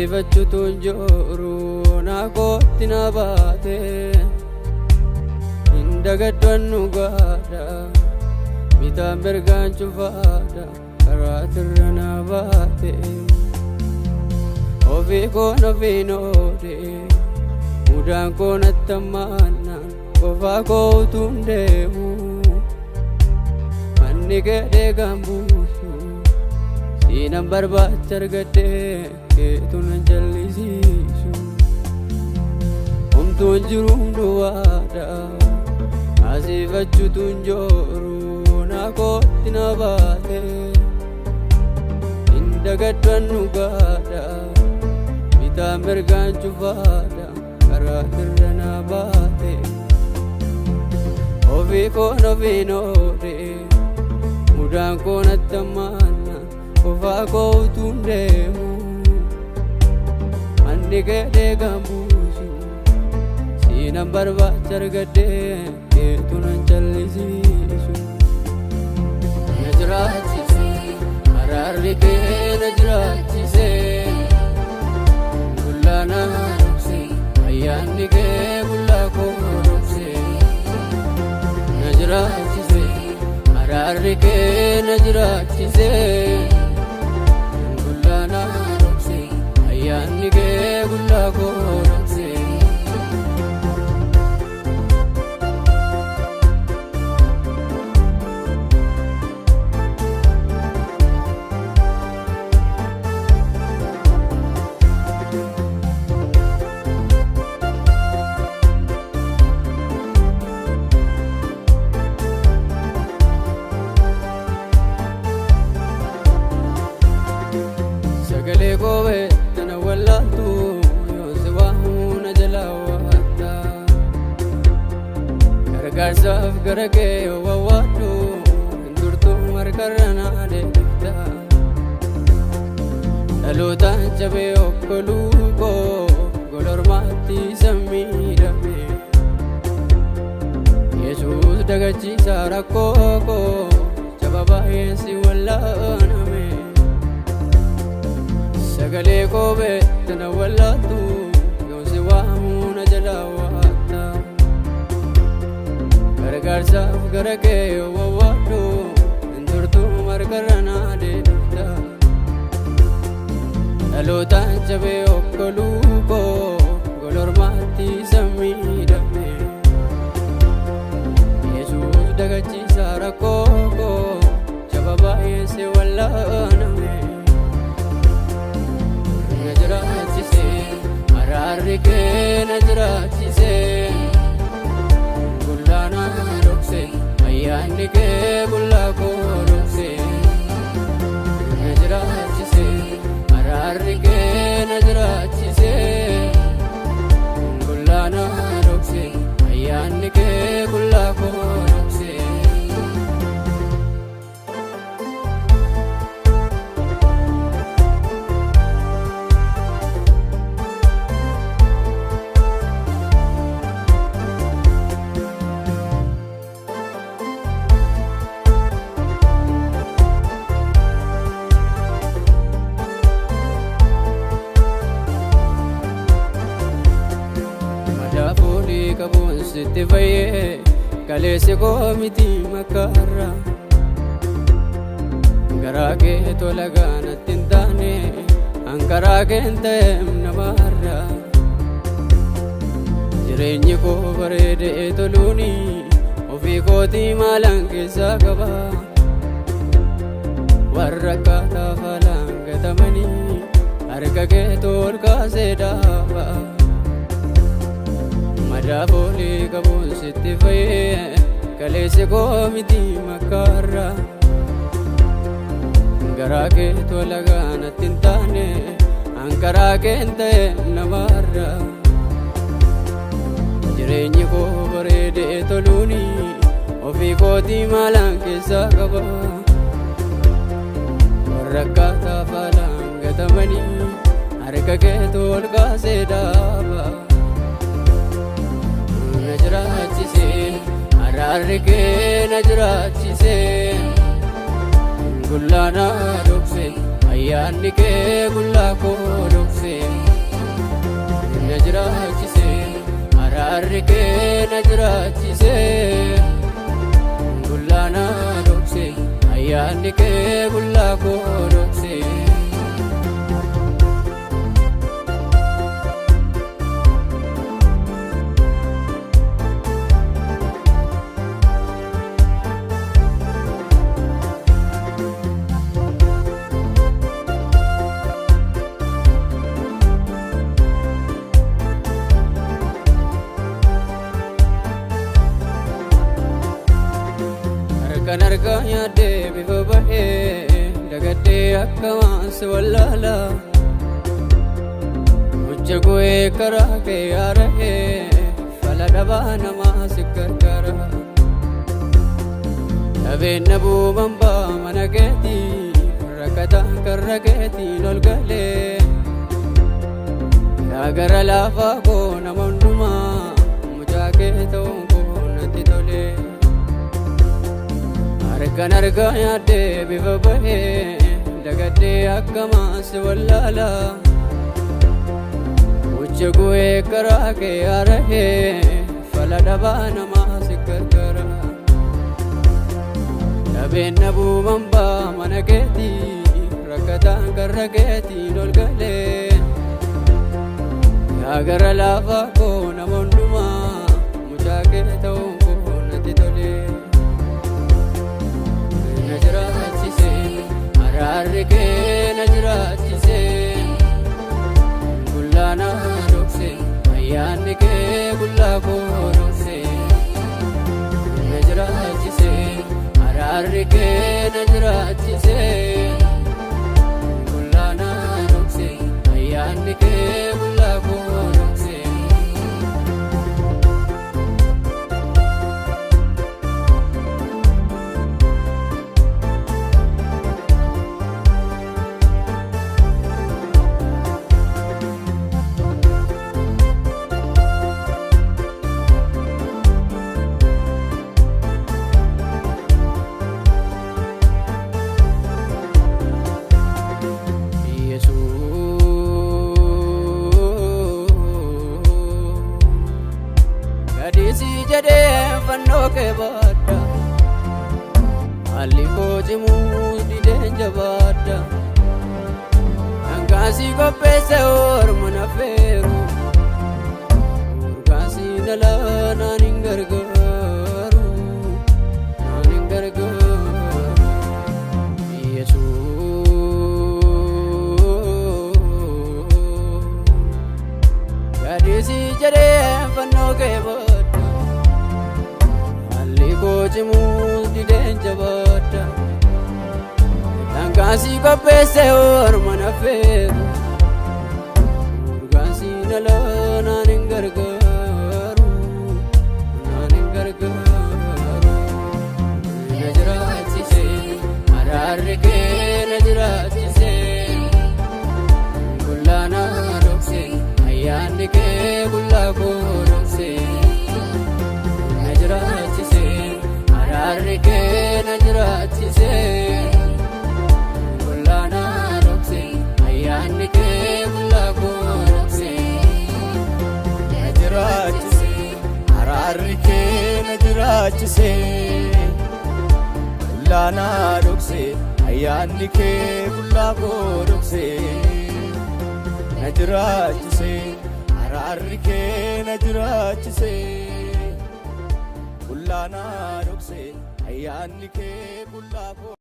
Asiifachuutu njoru naakootti na baate indagadwannu gaadha bitaan mirgaan cufaadha karaatirra na baate ofii koon ofiin oode mudaan koon attammaannaan qofaa kootuun deemu manni keedhee gambuusu siinan barbaacha argadhee keetu nan jallisiisu homtuun jiruun duwwaadha asiifachuutu njoru naakootti na baate indagadwannu gaadha bitaan mirgaan cufaadha karaatirra na baate ofii koon ofiin oode mudaan koon attammaannaan qofaa kootuun deemu manni keedhee gambuusu siinan barbaacha argadhee keetu nan jallisiisu na jiraachise araarri kee na jiraachise gullaa na dhokse ayyaanni kee gullaa koo dhokse na jiraachise araarri kee na jiraachise gullaa na dhokse ayyaanni kee gullaa koo dhokse Sagalee koowee tana wallaaltu yoonsi waamuna jalaa waatta gargaarsaaf gara kee yoo wawwaadhu hindurtuu markarra naa deebifta dhalootaan cabee okkoluu koo golormaatti sammii dhabme Yesuus dagachiisaa rakkoo koo jaba baay'een si wallaaname Sagalee koowee tana wallaaltu yoonsi waamuna jalaa waatta gargaarsaaf gara kee yoo wawwaadhu hindurtuu markarra naa deebifta dhalootaan cabee okkoluu koo golormaatti sammii dhabme Yesuus dagachiisaa rakkoo koo jaba baay'een si wallaaname na jiraachise araarri kee na jiraachise gullaa na dhokse ayyaanni kee gullaa koo dhokse na jiraachise araarri kee na jiraachise gullaa na dhokse ayyaanni kee gullaa koo dhokse Madaafuudhii qabuun sitti fayyee kaleessi koo miti makkaarra garaa kee tola gaanatti hin taane hankaraa kee hin ta'eem namaarra jireenyi koo bareedee toluuni ofii kootii maalaan keessaa qaba warra akkaataa faalaan gatamanii harka kee tol kaasee dhaaba Madaafuudhii qabuun sitti fayyee kaleessi koo miti makkaarra garaa kee tola gaanatti hin taane hankaraa kee hin ta'eem namaarra jireenyi koo bareedee toluuni ofii kootii maalaan keessaa qaba warra akkaataa faalaan gatamanii harka kee tol kaasee dhaaba na jiraachise araarri kee na jiraachise gullaa na dhokse ayyaanni kee gullaa koo dhokse dhoksee na jiraachisee araarri kee na jiraachisee gullaana dhoksee ayyaanni kee gullaa koo dhoksee. Kan argaa yaadee bifa bahee dagadee akkamaan si wallaala hojja go'ee karaa kee yaarahee fala dhabaa namaa si gargaara dhabeen dhabuu bambaa mana keetii rakkataan karra keetiin ol galee yaa gara laafaa koo nama hundumaa mucaa kee ta'uun koo natti tolee. Kan argaa yaadee bifa bahee dagadee akkamaan si wallaala hojja go'ee karaa kee yaarahee fala dhabaa namaa si gargaara dhabeen dhabuu bambaa mana keetii rakkataan karra keetiin ol galee yaa gara laafaa koo nama hundumaa mucaa kee ta'uun koo natti tolee. Na jiraachisee araarri kee na jiraachisee gullaana dhoksee ayyaanni kee gullaa koo dhoksee na jiraachisee araarri kee na jiraachisee gullaana dhoksee ayyaanni kee gullaa koo dhoksee. Gadisi jedhee fannoo kee baadha haalli koo cimuu dideen jabaadha dhangaasii qopheesse orma nafeeru urgaasii dhalaa naan hin gargaaru naan hin gargaaru Gadisi jedhee fannoo kee baadha Kojimu dideen jabaadha dhangaasii qopheesse orma nafeeru urgaasii dhalaa naan hin gargaaru naan hin gargaaru na jiraachisee araarri kee na jiraachisee gullaana dhoksee ayyaanni kee gullaa koo dhoksee na jiraachisee araarri kee na jiraachisee gullaana dhoksee ayyaanni kee gullaa koo dhoksee na jiraachisee araarri kee na jiraachisee gullaana dhoksee ayyaanni kee gullaa koo dhoksee na jiraachisee araarri kee na jiraachisee gullaana dhoksee ayyaanni kee gullaa koo